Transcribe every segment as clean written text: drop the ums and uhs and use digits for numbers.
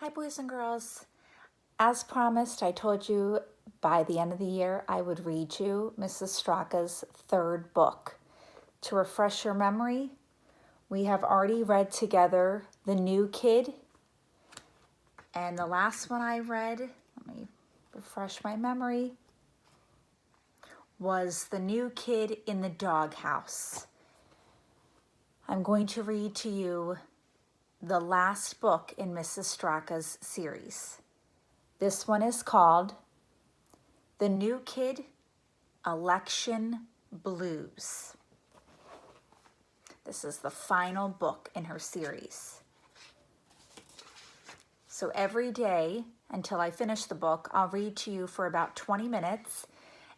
Hi, boys and girls. As promised, I told you by the end of the year I would read you Mrs. Straka's third book. To refresh your memory, we have already read together The New Kid, and the last one I read, let me refresh my memory, was The New Kid in the Doghouse. I'm going to read to you the last book in Mrs. Straka's series. This one is called The New Kid, Election Blues. This is the final book in her series. So every day until I finish the book, I'll read to you for about 20 minutes,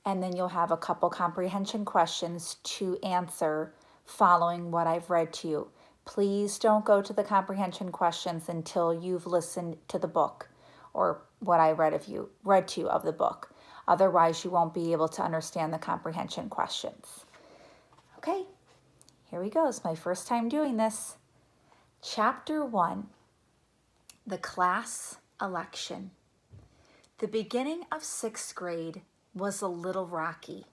and then you'll have a couple comprehension questions to answer following what I've read to you. Please don't go to the comprehension questions until you've listened to the book or what I read to you of the book. Otherwise, you won't be able to understand the comprehension questions. Okay, here we go. It's my first time doing this. Chapter 1, The Class Election. The beginning of 6th grade was a little rocky,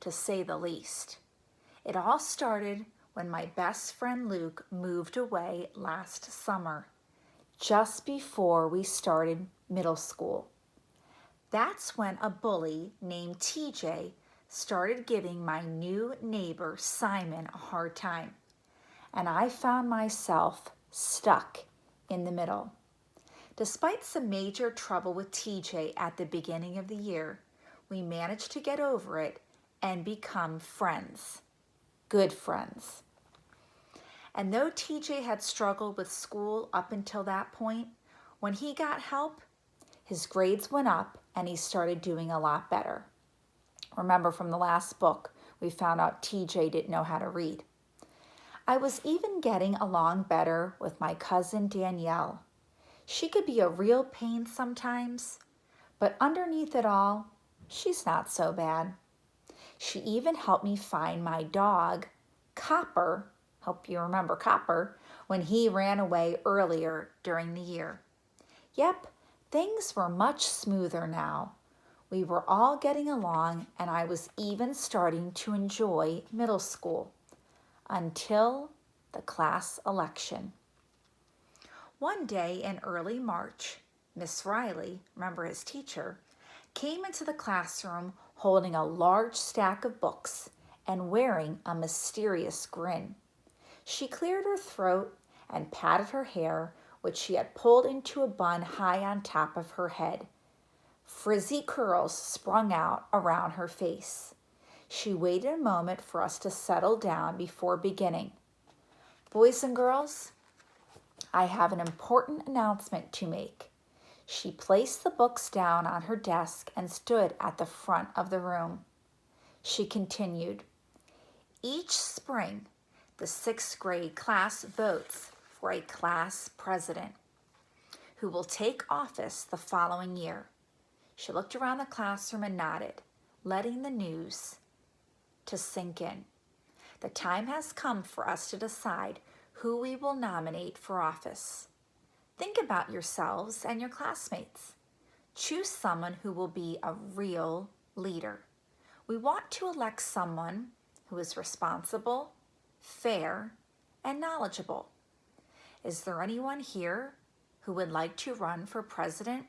to say the least. It all started when my best friend Luke moved away last summer, just before we started middle school. That's when a bully named TJ started giving my new neighbor Simon a hard time, and I found myself stuck in the middle. Despite some major trouble with TJ at the beginning of the year, we managed to get over it and become friends, good friends. And though TJ had struggled with school up until that point, when he got help, his grades went up and he started doing a lot better. Remember from the last book, we found out TJ didn't know how to read. I was even getting along better with my cousin Danielle. She could be a real pain sometimes, but underneath it all, she's not so bad. She even helped me find my dog, Copper, hope you remember Copper, when he ran away earlier during the year. Yep, things were much smoother now. We were all getting along, and I was even starting to enjoy middle school until the class election. One day in early March, Miss Riley, remember his teacher, came into the classroom holding a large stack of books and wearing a mysterious grin. She cleared her throat and patted her hair, which she had pulled into a bun high on top of her head. Frizzy curls sprung out around her face. She waited a moment for us to settle down before beginning. Boys and girls, I have an important announcement to make. She placed the books down on her desk and stood at the front of the room. She continued, each spring, the 6th grade class votes for a class president who will take office the following year. She looked around the classroom and nodded, letting the news to sink in. The time has come for us to decide who we will nominate for office. Think about yourselves and your classmates. Choose someone who will be a real leader. We want to elect someone who is responsible, fair, and knowledgeable. Is there anyone here who would like to run for president?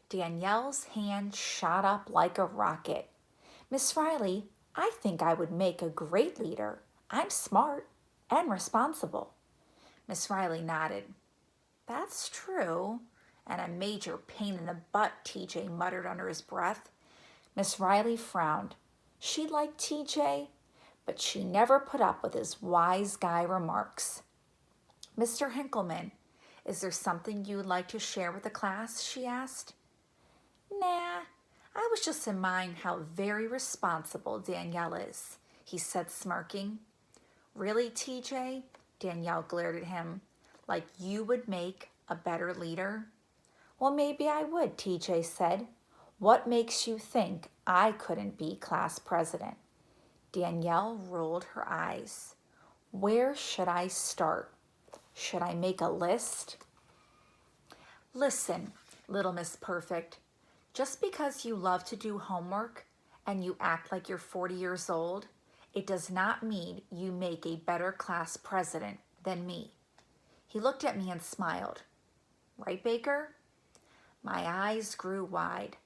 Danielle's hand shot up like a rocket. Miss Riley, I think I would make a great leader. I'm smart and responsible. Miss Riley nodded. That's true. And a major pain in the butt, TJ muttered under his breath. Miss Riley frowned. She liked TJ, but she never put up with his wise guy remarks. Mr. Hinkleman, is there something you would like to share with the class? She asked. Nah, I was just admiring how very responsible Danielle is, he said, smirking. Really, TJ? Danielle glared at him. Like you would make a better leader? Well, maybe I would, TJ said. What makes you think I couldn't be class president? Danielle rolled her eyes. Where should I start? Should I make a list? Listen, little Miss Perfect, just because you love to do homework and you act like you're 40 years old, it does not mean you make a better class president than me. He looked at me and smiled. Right, Baker? My eyes grew wide.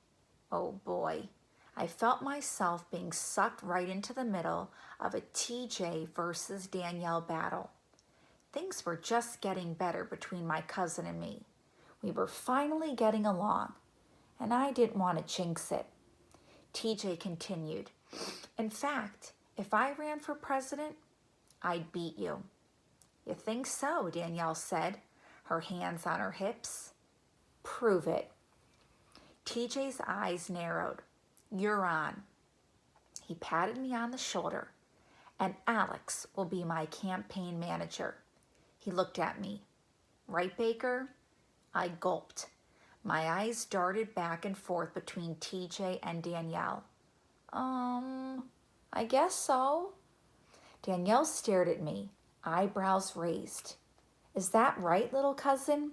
Oh boy, I felt myself being sucked right into the middle of a TJ versus Danielle battle. Things were just getting better between my cousin and me. We were finally getting along, and I didn't want to jinx it. TJ continued, in fact, if I ran for president, I'd beat you. You think so, Danielle said, her hands on her hips. Prove it. TJ's eyes narrowed. You're on. He patted me on the shoulder. And Alex will be my campaign manager. He looked at me. Right, Baker? I gulped. My eyes darted back and forth between TJ and Danielle. I guess so. Danielle stared at me, eyebrows raised. Is that right, little cousin?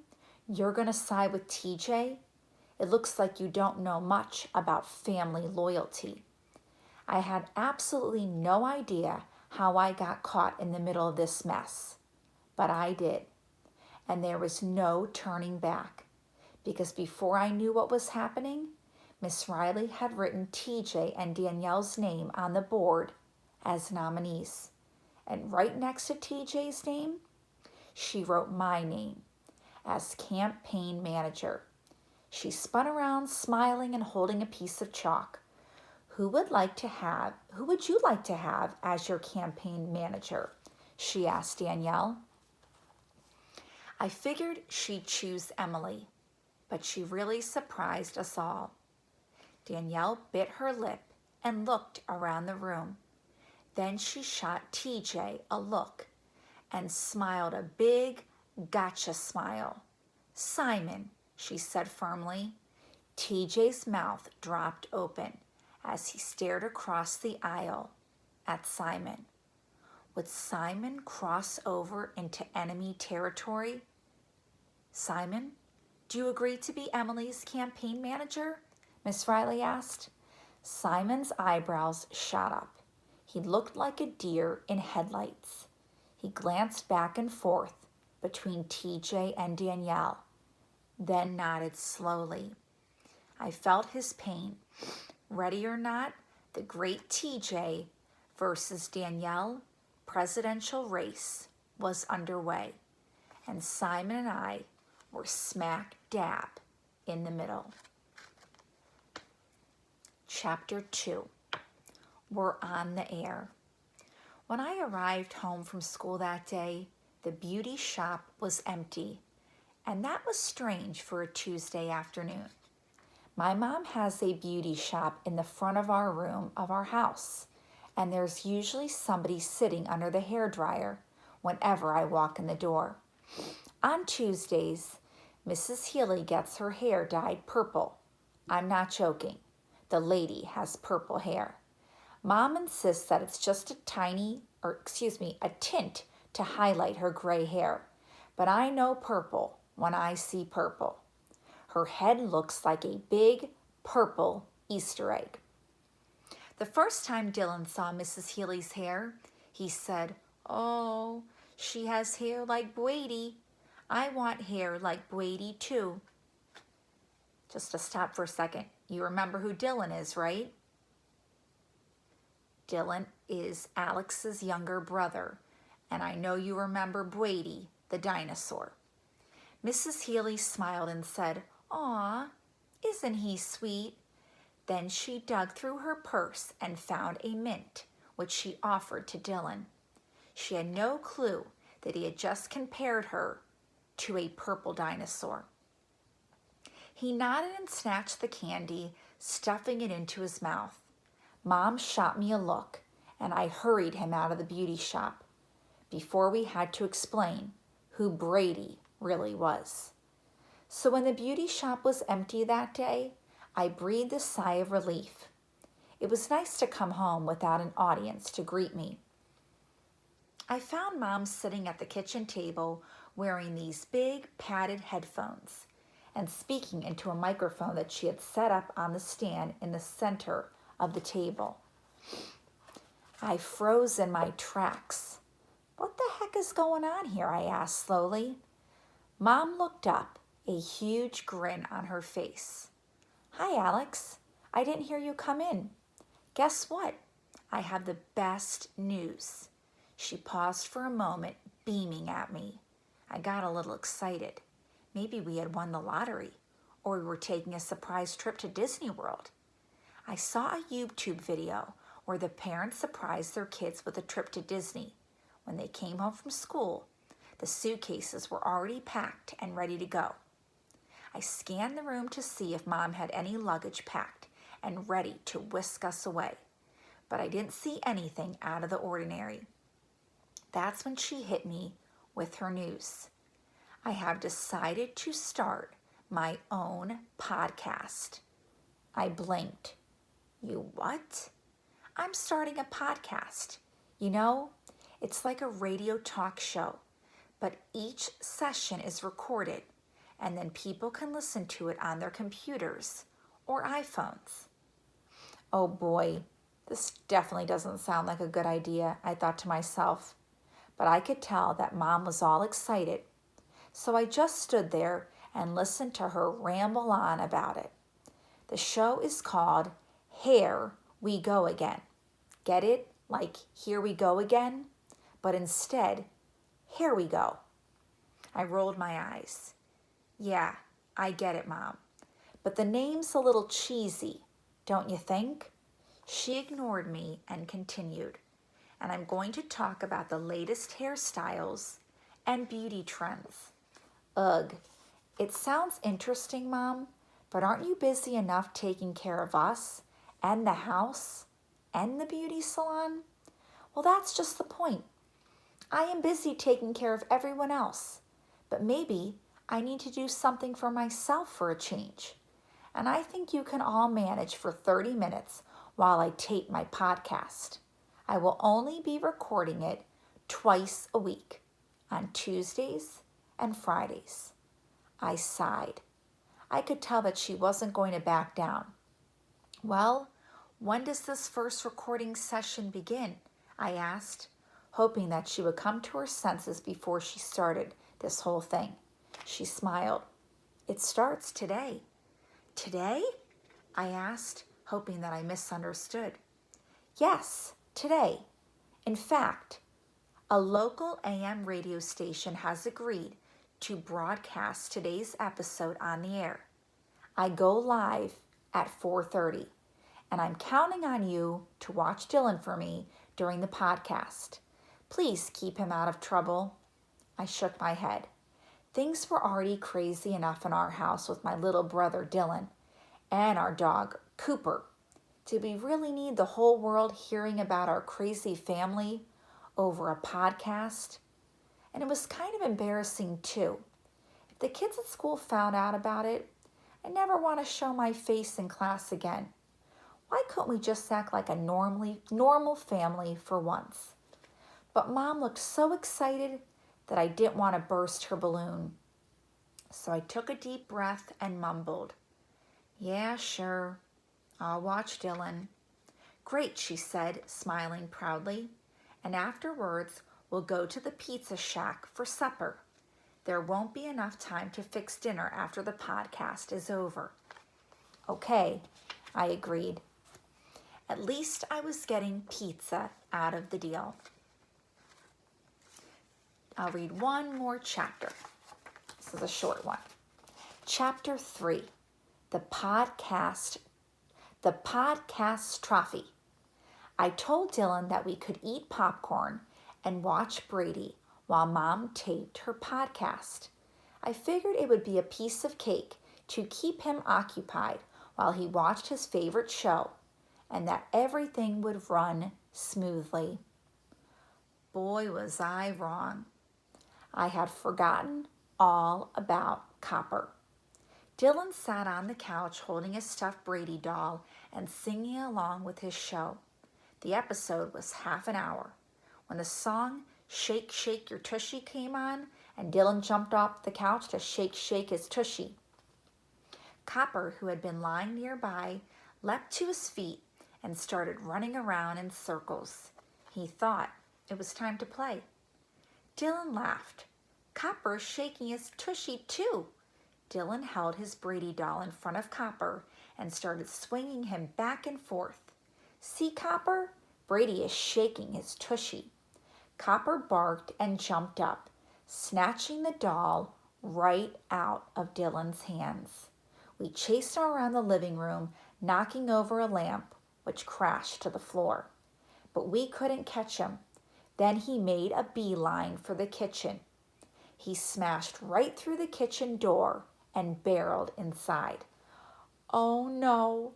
You're going to side with TJ? It looks like you don't know much about family loyalty. I had absolutely no idea how I got caught in the middle of this mess. But I did. And there was no turning back. Because before I knew what was happening, Miss Riley had written TJ and Danielle's name on the board as nominees. And right next to TJ's name, she wrote my name as campaign manager. She spun around, smiling and holding a piece of chalk. Who would you like to have as your campaign manager? She asked Danielle. I figured she'd choose Emily, but she really surprised us all. Danielle bit her lip and looked around the room. Then she shot TJ a look and smiled a big gotcha smile. Simon, she said firmly. TJ's mouth dropped open as he stared across the aisle at Simon. Would Simon cross over into enemy territory? Simon, do you agree to be Emily's campaign manager? Miss Riley asked. Simon's eyebrows shot up. He looked like a deer in headlights. He glanced back and forth between TJ and Danielle, then nodded slowly. I felt his pain. Ready or not, the great TJ versus Danielle presidential race was underway, and Simon and I were smack dab in the middle. Chapter 2. We're on the air. When I arrived home from school that day, the beauty shop was empty, and that was strange for a Tuesday afternoon. My mom has a beauty shop in the front of our room of our house, and there's usually somebody sitting under the hairdryer whenever I walk in the door. On Tuesdays, Mrs. Healy gets her hair dyed purple. I'm not joking. The lady has purple hair. Mom insists that it's just a tint to highlight her gray hair. But I know purple when I see purple. Her head looks like a big purple Easter egg. The first time Dylan saw Mrs. Healy's hair, he said, "Oh, she has hair like Brady. I want hair like Brady too." Just to stop for a second, you remember who Dylan is, right? Dylan is Alex's younger brother, and I know you remember Brady, the dinosaur. Mrs. Healy smiled and said, "Aw, isn't he sweet?" Then she dug through her purse and found a mint, which she offered to Dylan. She had no clue that he had just compared her to a purple dinosaur. He nodded and snatched the candy, stuffing it into his mouth. Mom shot me a look, and I hurried him out of the beauty shop before we had to explain who Brady really was. So when the beauty shop was empty that day, I breathed a sigh of relief. It was nice to come home without an audience to greet me. I found Mom sitting at the kitchen table wearing these big padded headphones, and speaking into a microphone that she had set up on the stand in the center of the table. I froze in my tracks. "What the heck is going on here?" I asked slowly. Mom looked up, a huge grin on her face. "Hi, Alex. I didn't hear you come in. Guess what? I have the best news." She paused for a moment, beaming at me. I got a little excited. Maybe we had won the lottery, or we were taking a surprise trip to Disney World. I saw a YouTube video where the parents surprised their kids with a trip to Disney. When they came home from school, the suitcases were already packed and ready to go. I scanned the room to see if Mom had any luggage packed and ready to whisk us away, but I didn't see anything out of the ordinary. That's when she hit me with her news. I have decided to start my own podcast. I blinked. "You what?" "I'm starting a podcast. You know, it's like a radio talk show, but each session is recorded, and then people can listen to it on their computers or iPhones." Oh boy, this definitely doesn't sound like a good idea, I thought to myself, but I could tell that Mom was all excited. So I just stood there and listened to her ramble on about it. The show is called Here We Go Again. Get it? Like here we go again? But instead, here we go. I rolled my eyes. "Yeah, I get it, Mom. But the name's a little cheesy, don't you think?" She ignored me and continued. "And I'm going to talk about the latest hairstyles and beauty trends." Ugh, it sounds interesting, Mom, but aren't you busy enough taking care of us and the house and the beauty salon? Well, that's just the point. I am busy taking care of everyone else, but maybe I need to do something for myself for a change. And I think you can all manage for 30 minutes while I tape my podcast. I will only be recording it twice a week, on Tuesdays and Fridays. I sighed. I could tell that she wasn't going to back down. "Well, when does this first recording session begin?" I asked, hoping that she would come to her senses before she started this whole thing. She smiled. "It starts today." "Today?" I asked, hoping that I misunderstood. "Yes, today. In fact, a local AM radio station has agreed to broadcast today's episode on the air. I go live at 4:30, and I'm counting on you to watch Dylan for me during the podcast. Please keep him out of trouble." I shook my head. Things were already crazy enough in our house with my little brother Dylan and our dog Cooper. Did we really need the whole world hearing about our crazy family over a podcast? And it was kind of embarrassing too. If the kids at school found out about it, I never want to show my face in class again. Why couldn't we just act like a normal family for once? But Mom looked so excited that I didn't want to burst her balloon. So I took a deep breath and mumbled, "Yeah, sure. I'll watch Dylan." "Great," she said, smiling proudly. "And afterwards, we'll go to the pizza shack for supper. There won't be enough time to fix dinner after the podcast is over." "Okay," I agreed. At least I was getting pizza out of the deal. I'll read one more chapter. This is a short one. Chapter 3, the podcast trophy. I told Dylan that we could eat popcorn and watch Brady while Mom taped her podcast. I figured it would be a piece of cake to keep him occupied while he watched his favorite show, and that everything would run smoothly. Boy, was I wrong. I had forgotten all about Copper. Dylan sat on the couch holding a stuffed Brady doll and singing along with his show. The episode was half an hour. When the song "Shake, Shake Your Tushy" came on, and Dylan jumped off the couch to shake his tushy, Copper, who had been lying nearby, leapt to his feet and started running around in circles. He thought it was time to play. Dylan laughed. Copper's shaking his tushy too. Dylan held his Brady doll in front of Copper and started swinging him back and forth. See, Copper? Brady is shaking his tushy. Copper barked and jumped up, snatching the doll right out of Dylan's hands. We chased him around the living room, knocking over a lamp, which crashed to the floor. But we couldn't catch him. Then he made a beeline for the kitchen. He smashed right through the kitchen door and barreled inside. Oh no,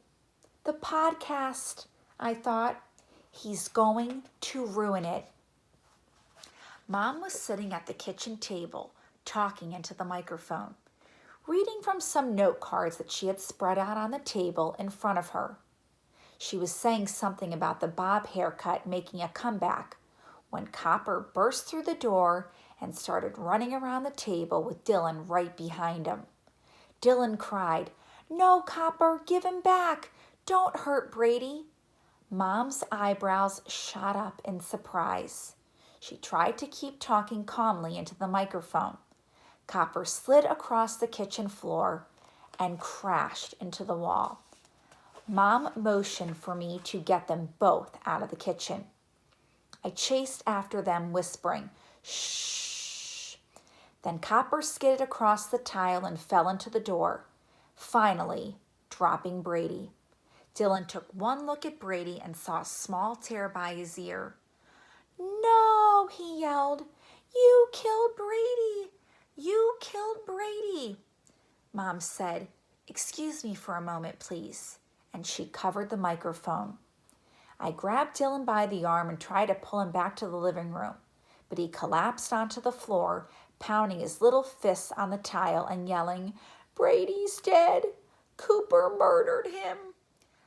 the podcast, I thought. He's going to ruin it. Mom was sitting at the kitchen table, talking into the microphone, reading from some note cards that she had spread out on the table in front of her. She was saying something about the bob haircut making a comeback when Copper burst through the door and started running around the table with Dylan right behind him. Dylan cried, "No, Copper, give him back. Don't hurt Brady." Mom's eyebrows shot up in surprise. She tried to keep talking calmly into the microphone. Copper slid across the kitchen floor and crashed into the wall. Mom motioned for me to get them both out of the kitchen. I chased after them, whispering, "Shh." Then Copper skidded across the tile and fell into the door, finally dropping Brady. Dylan took one look at Brady and saw a small tear by his ear. "No," he yelled. "You killed Brady. You killed Brady." Mom said, "Excuse me for a moment, please," and she covered the microphone. I grabbed Dylan by the arm and tried to pull him back to the living room, but he collapsed onto the floor, pounding his little fists on the tile and yelling, "Brady's dead. Cooper murdered him."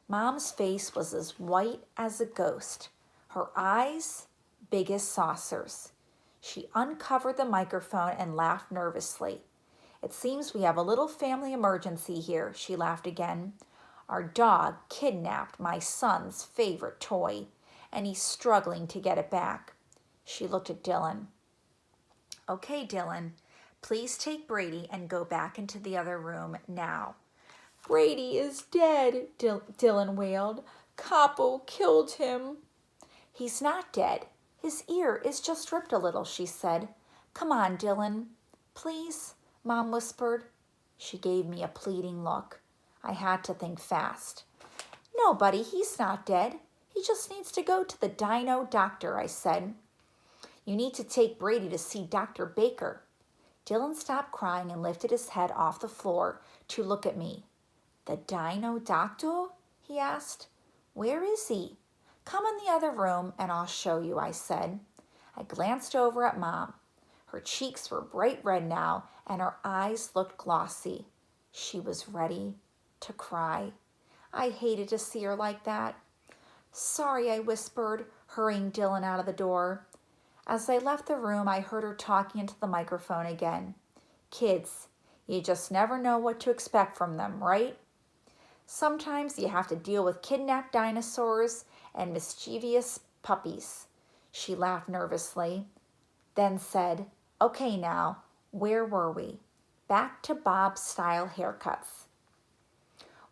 Mom's face was as white as a ghost, her eyes big as saucers. She uncovered the microphone and laughed nervously. "It seems we have a little family emergency here," she laughed again. "Our dog kidnapped my son's favorite toy, and he's struggling to get it back." She looked at Dylan. "Okay, Dylan, please take Brady and go back into the other room now." "Brady is dead," Dylan wailed. "Capo killed him." "He's not dead. His ear is just ripped a little," she said. "Come on, Dylan." "Please," Mom whispered. She gave me a pleading look. I had to think fast. "No, buddy, he's not dead. He just needs to go to the dino doctor," I said. "You need to take Brady to see Dr. Baker." Dylan stopped crying and lifted his head off the floor to look at me. "The dino doctor?" he asked. "Where is he?" "Come in the other room and I'll show you," I said. I glanced over at Mom. Her cheeks were bright red now and her eyes looked glossy. She was ready to cry. I hated to see her like that. "Sorry," I whispered, hurrying Dylan out of the door. As I left the room, I heard her talking into the microphone again. "Kids, you just never know what to expect from them, right? Sometimes you have to deal with kidnapped dinosaurs and mischievous puppies." She laughed nervously, then said, "Okay now, where were we?" "Back to Bob-style haircuts."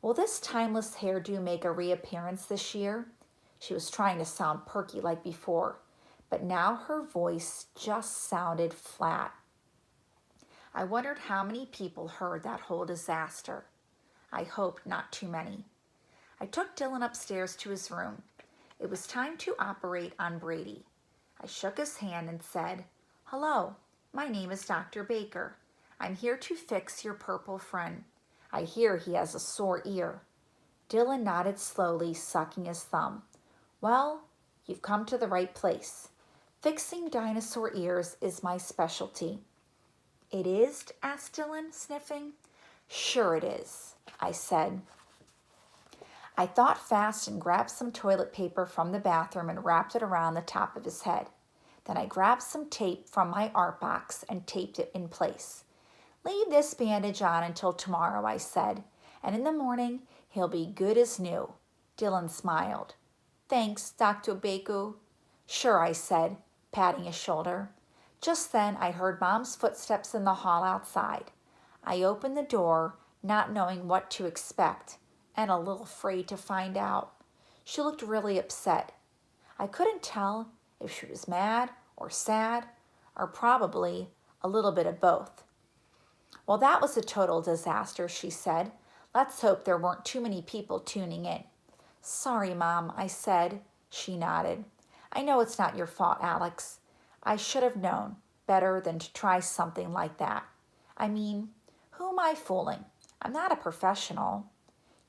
"Will this timeless hairdo make a reappearance this year?" She was trying to sound perky like before, but now her voice just sounded flat. I wondered how many people heard that whole disaster. I hoped not too many. I took Dylan upstairs to his room. It was time to operate on Brady. I shook his hand and said, "Hello, my name is Dr. Baker. I'm here to fix your purple friend. I hear he has a sore ear." Dylan nodded slowly, sucking his thumb. "Well, you've come to the right place. Fixing dinosaur ears is my specialty." "It is?" asked Dylan, sniffing. "Sure it is," I said. I thought fast and grabbed some toilet paper from the bathroom and wrapped it around the top of his head. Then I grabbed some tape from my art box and taped it in place. "Leave this bandage on until tomorrow," I said, and in the morning he'll be good as new." Dylan smiled. "Thanks, Dr. Baker." "Sure," I said, patting his shoulder. Just then I heard Mom's footsteps in the hall outside. I opened the door, not knowing what to expect, and a little afraid to find out. She looked really upset. I couldn't tell if she was mad or sad, or probably a little bit of both. "Well, that was a total disaster," she said. "Let's hope there weren't too many people tuning in." "Sorry, Mom," I said. She nodded. "I know it's not your fault, Alex. I should have known better than to try something like that. I mean, who am I fooling? I'm not a professional."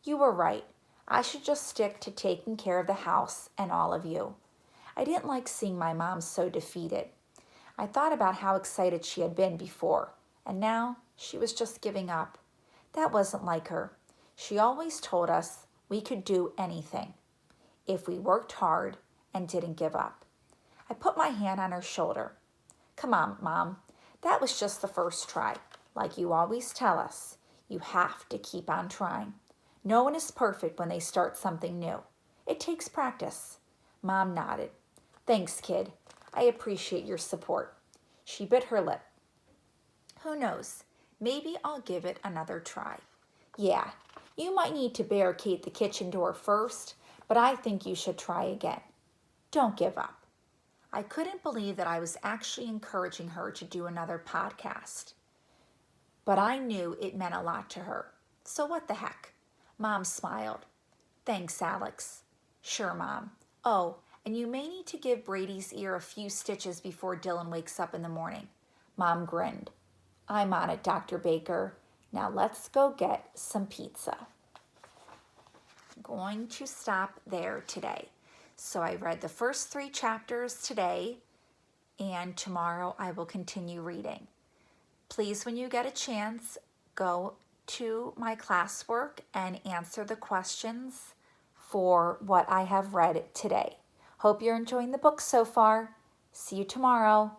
"You were right. I should just stick to taking care of the house and all of you." I didn't like seeing my mom so defeated. I thought about how excited she had been before, and now she was just giving up. That wasn't like her. She always told us we could do anything if we worked hard and didn't give up. I put my hand on her shoulder. "Come on, Mom. That was just the first try. Like you always tell us, you have to keep on trying. No one is perfect when they start something new. It takes practice." Mom nodded. "Thanks, kid. I appreciate your support." She bit her lip. "Who knows? Maybe I'll give it another try." "Yeah, you might need to barricade the kitchen door first, but I think you should try again. Don't give up." I couldn't believe that I was actually encouraging her to do another podcast. But I knew it meant a lot to her. So what the heck? Mom smiled. "Thanks, Alex." "Sure, Mom. Oh, and you may need to give Brady's ear a few stitches before Dylan wakes up in the morning." Mom grinned. "I'm on it, Dr. Baker. Now let's go get some pizza." I'm going to stop there today. So I read the first 3 chapters today, and tomorrow I will continue reading. Please, when you get a chance, go to my classwork and answer the questions for what I have read today. Hope you're enjoying the book so far. See you tomorrow.